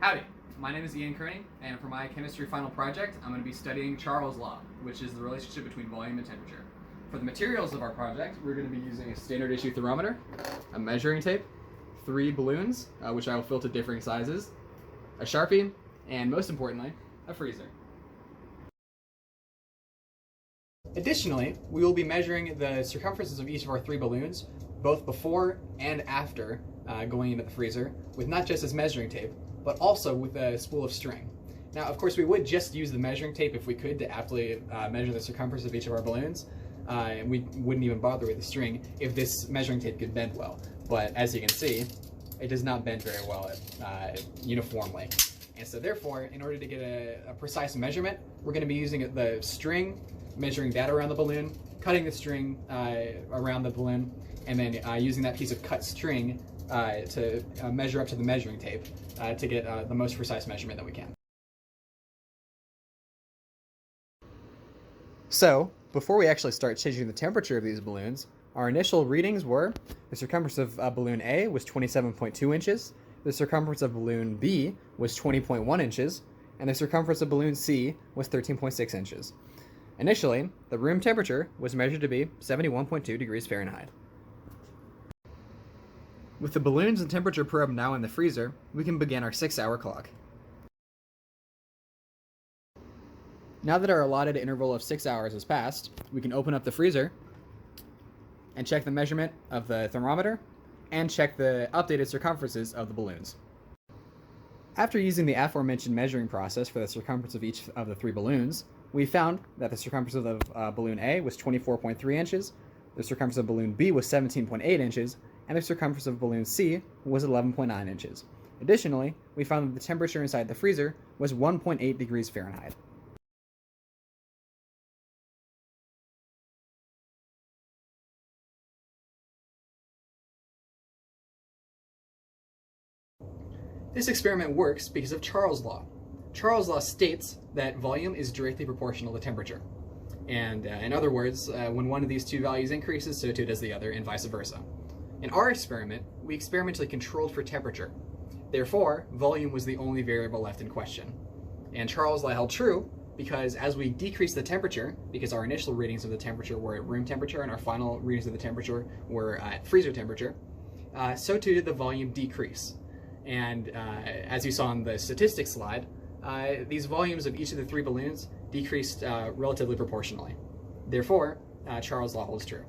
Howdy, my name is Ian Kearney, and for my chemistry final project, I'm going to be studying Charles' law, which is the relationship between volume and temperature. For the materials of our project, we're going to be using a standard issue thermometer, a measuring tape, 3 balloons, which I will fill to differing sizes, a Sharpie, and most importantly, a freezer. Additionally, we will be measuring the circumferences of each of our 3 balloons, both before and after going into the freezer, with not just this measuring tape, but also with a spool of string. Now, of course, we would just use the measuring tape if we could to aptly measure the circumference of each of our balloons. And we wouldn't even bother with the string if this measuring tape could bend well. But as you can see, it does not bend very well uniformly. And so therefore, in order to get a precise measurement, we're going to be using the string, measuring that around the balloon, cutting the string around the balloon, and then using that piece of cut string to measure up to the measuring tape to get the most precise measurement that we can. So, before we actually start changing the temperature of these balloons, our initial readings were the circumference of balloon A was 27.2 inches, the circumference of balloon B was 20.1 inches, and the circumference of balloon C was 13.6 inches. Initially, the room temperature was measured to be 71.2 degrees Fahrenheit. With the balloons and temperature probe now in the freezer, we can begin our 6-hour clock. Now that our allotted interval of 6 hours has passed, we can open up the freezer and check the measurement of the thermometer and check the updated circumferences of the balloons. After using the aforementioned measuring process for the circumference of each of the 3 balloons, we found that the circumference of balloon A was 24.3 inches, the circumference of balloon B was 17.8 inches, and the circumference of balloon C was 11.9 inches. Additionally, we found that the temperature inside the freezer was 1.8 degrees Fahrenheit. This experiment works because of Charles' law. Charles' law states that volume is directly proportional to temperature. And in other words, when one of these 2 values increases, so too does the other, and vice versa. In our experiment, we experimentally controlled for temperature. Therefore, volume was the only variable left in question. And Charles' law held true because as we decreased the temperature, because our initial readings of the temperature were at room temperature and our final readings of the temperature were at freezer temperature, so too did the volume decrease. And as you saw on the statistics slide, these volumes of each of the 3 balloons decreased relatively proportionally. Therefore, Charles' law holds true.